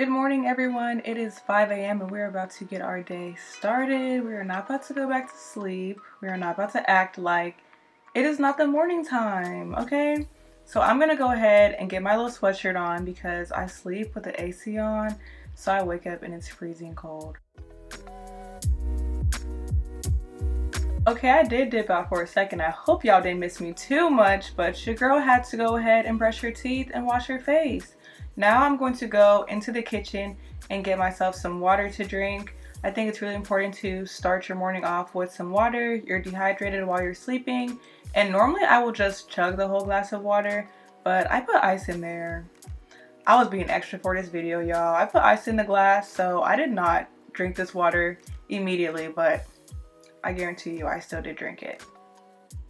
Good morning, everyone. It is 5 a.m. and we're about to get our day started. We are not about to go back to sleep. We are not about to act like it is not the morning time, okay? So I'm gonna go ahead and get my little sweatshirt on because I sleep with the AC on, so I wake up and it's freezing cold. Okay, I did dip out for a second. I hope y'all didn't miss me too much, but your girl had to go ahead and brush her teeth and wash her face. Now I'm going to go into the kitchen and get myself some water to drink. I think it's really important to start your morning off with some water. You're dehydrated while you're sleeping, and normally I will just chug the whole glass of water, but I put ice in there. I was being extra for this video, y'all. I put ice in the glass, so I did not drink this water immediately, but I guarantee you I still did drink it.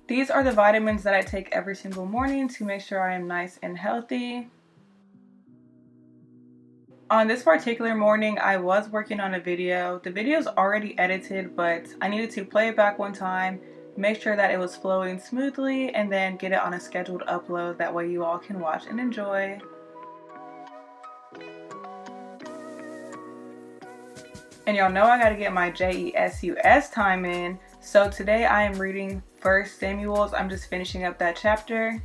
These are the vitamins that I take every single morning to make sure I am nice and healthy. On this particular morning, I was working on a video. The video is already edited, but I needed to play it back one time, make sure that it was flowing smoothly, and then get it on a scheduled upload. That way you all can watch and enjoy. And y'all know I gotta get my JESUS time in. So today I am reading 1 Samuel. I'm just finishing up that chapter.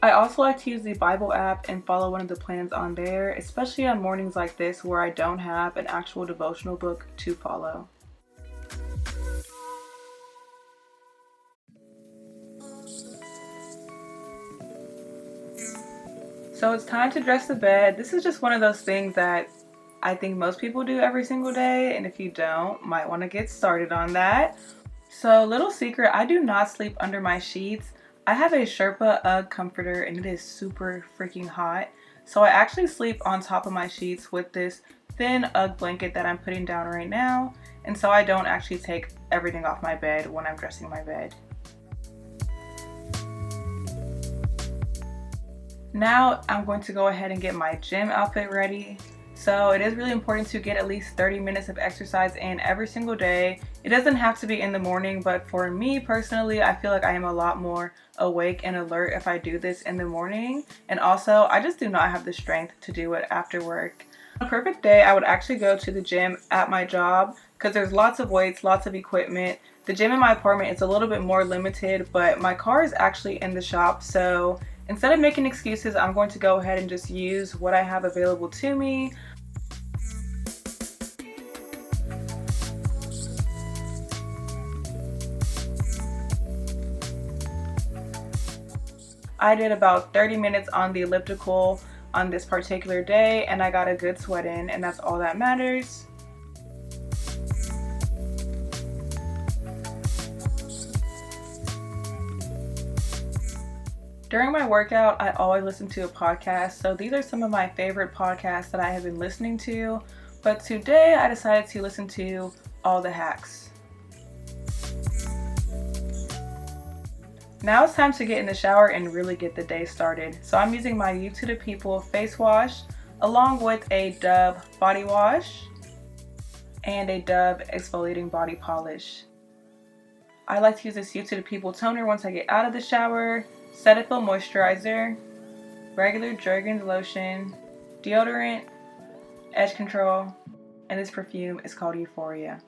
I also like to use the Bible app and follow one of the plans on there, especially on mornings like this where I don't have an actual devotional book to follow. So it's time to dress the bed. This is just one of those things that I think most people do every single day, and if you don't, might want to get started on that. So little secret, I do not sleep under my sheets. I have a Sherpa Ugg comforter and it is super freaking hot. So I actually sleep on top of my sheets with this thin Ugg blanket that I'm putting down right now. And so I don't actually take everything off my bed when I'm dressing my bed. Now I'm going to go ahead and get my gym outfit ready. So it is really important to get at least 30 minutes of exercise in every single day. It doesn't have to be in the morning, but for me personally, I feel like I am a lot more awake and alert if I do this in the morning. And also, I just do not have the strength to do it after work. On a perfect day, I would actually go to the gym at my job because there's lots of weights, lots of equipment. The gym in my apartment is a little bit more limited, but my car is actually in the shop. So instead of making excuses, I'm going to go ahead and just use what I have available to me. I did about 30 minutes on the elliptical on this particular day and I got a good sweat in, and that's all that matters. During my workout, I always listen to a podcast, so these are some of my favorite podcasts that I have been listening to, but today I decided to listen to All the Hacks. Now it's time to get in the shower and really get the day started. So I'm using my You to the People face wash along with a Dove body wash and a Dove exfoliating body polish. I like to use this You to the People toner once I get out of the shower, Cetaphil moisturizer, regular Jergens lotion, deodorant, edge control, and this perfume is called Euphoria.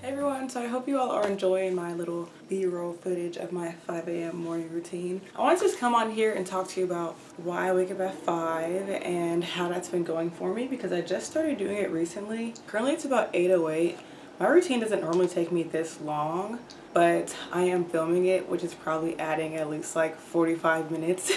Hey everyone, so I hope you all are enjoying my little B-roll footage of my 5 a.m. morning routine. I want to just come on here and talk to you about why I wake up at 5 and how that's been going for me, because I just started doing it recently. Currently it's about 8:08. My routine doesn't normally take me this long, but I am filming it, which is probably adding at least like 45 minutes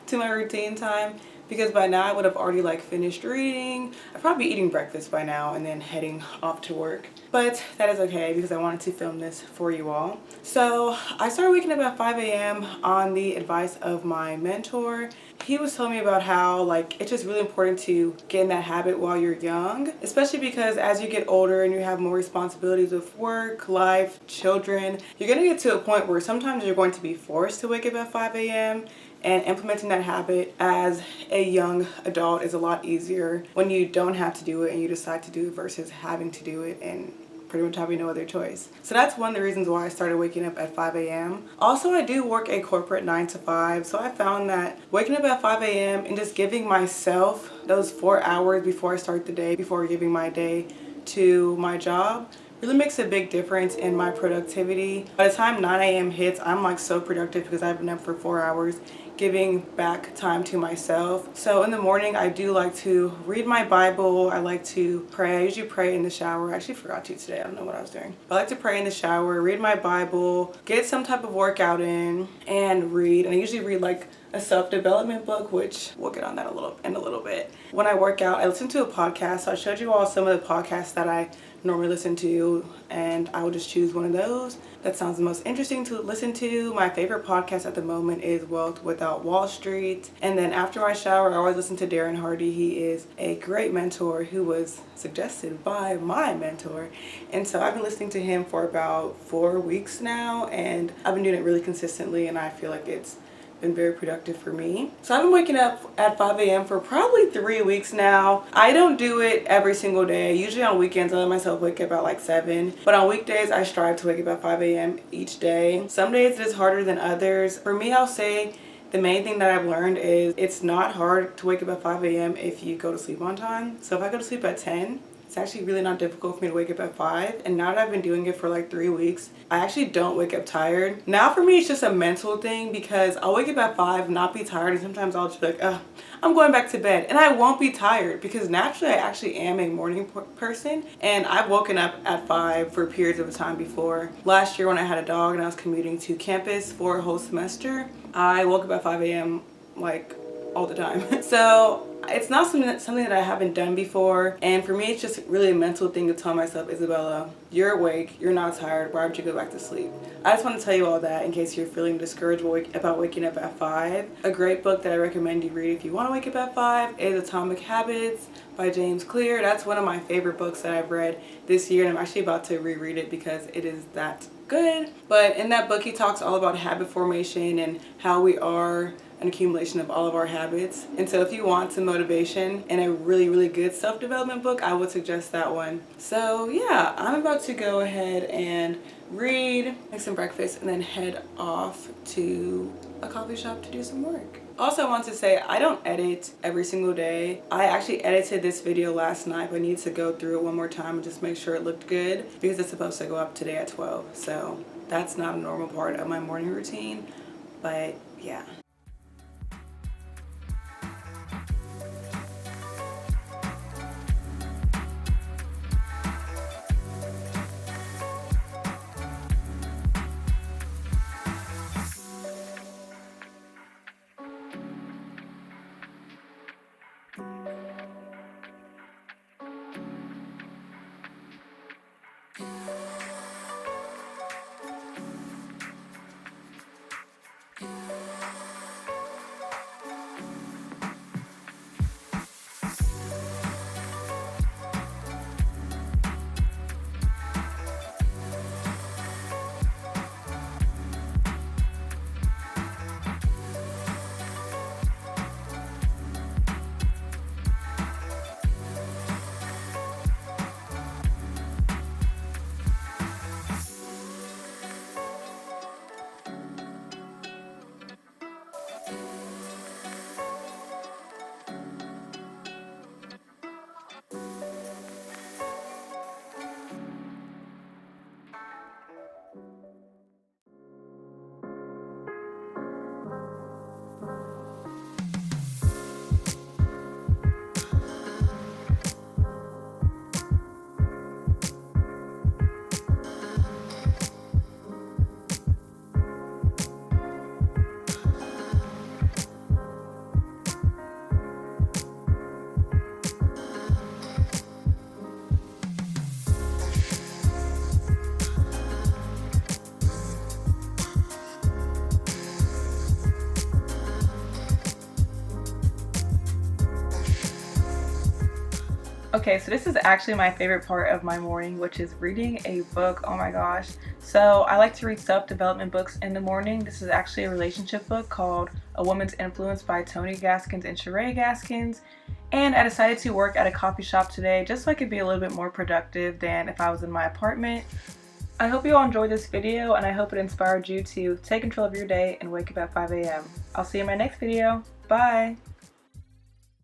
to my routine time, because by now I would have already like finished reading. I'd probably be eating breakfast by now and then heading off to work. But that is okay because I wanted to film this for you all. So I started waking up at 5 a.m. on the advice of my mentor. He was telling me about how like it's just really important to get in that habit while you're young, especially because as you get older and you have more responsibilities with work, life, children, you're gonna get to a point where sometimes you're going to be forced to wake up at 5 a.m. and implementing that habit as a young adult is a lot easier when you don't have to do it and you decide to do it versus having to do it and pretty much having no other choice. So that's one of the reasons why I started waking up at 5 a.m. Also, I do work a corporate 9 to 5, so I found that waking up at 5 a.m. and just giving myself those 4 hours before I start the day, before giving my day to my job, really makes a big difference in my productivity. By the time 9 a.m. hits, I'm like so productive because I've been up for 4 hours giving back time to myself. So in the morning, I do like to read my Bible. I like to pray. I usually pray in the shower. I actually forgot to today. I don't know what I was doing. But I like to pray in the shower, read my Bible, get some type of workout in, and read. And I usually read like a self-development book, which we'll get on that in a little bit. When I work out, I listen to a podcast. So I showed you all some of the podcasts that I normally listen to, and I will just choose one of those that sounds the most interesting to listen to. My favorite podcast at the moment is Wealth Without Wall Street. And then after my shower, I always listen to Darren Hardy. He is a great mentor who was suggested by my mentor. And so I've been listening to him for about 4 weeks now, and I've been doing it really consistently, and I feel like it's been very productive for me. So I've been waking up at 5 a.m. for probably 3 weeks now. I don't do it every single day. Usually on weekends I let myself wake up at like 7, but on weekdays I strive to wake up at 5 a.m. each day. Some days it is harder than others. For me, I'll say the main thing that I've learned is it's not hard to wake up at 5 a.m. if you go to sleep on time. So if I go to sleep at 10, it's actually really not difficult for me to wake up at 5. And now that I've been doing it for like 3 weeks, I actually don't wake up tired. Now for me, it's just a mental thing because I'll wake up at 5, not be tired, and sometimes I'll just be like, I'm going back to bed. And I won't be tired because naturally I actually am a morning person. And I've woken up at 5 for periods of time before. Last year when I had a dog and I was commuting to campus for a whole semester, I woke up at 5 a.m. like all the time. So it's not something that I haven't done before, and for me it's just really a mental thing to tell myself, Isabella, you're awake, you're not tired, why would you go back to sleep? I just want to tell you all that in case you're feeling discouraged about waking up at 5. A great book that I recommend you read if you want to wake up at 5 is Atomic Habits by James Clear. That's one of my favorite books that I've read this year, and I'm actually about to reread it because it is that good. But in that book he talks all about habit formation and how we are an accumulation of all of our habits. And so if you want some motivation and a really, really good self-development book, I would suggest that one. So yeah, I'm about to go ahead and read, make some breakfast, and then head off to a coffee shop to do some work. Also, I want to say I don't edit every single day. I actually edited this video last night, but I need to go through it one more time and just make sure it looked good because it's supposed to go up today at 12. So that's not a normal part of my morning routine, but yeah. Okay, so this is actually my favorite part of my morning, which is reading a book. Oh my gosh. So I like to read self-development books in the morning. This is actually a relationship book called A Woman's Influence by Tony Gaskins and Sheree Gaskins. And I decided to work at a coffee shop today just so I could be a little bit more productive than if I was in my apartment. I hope you all enjoyed this video, and I hope it inspired you to take control of your day and wake up at 5 a.m. I'll see you in my next video. Bye!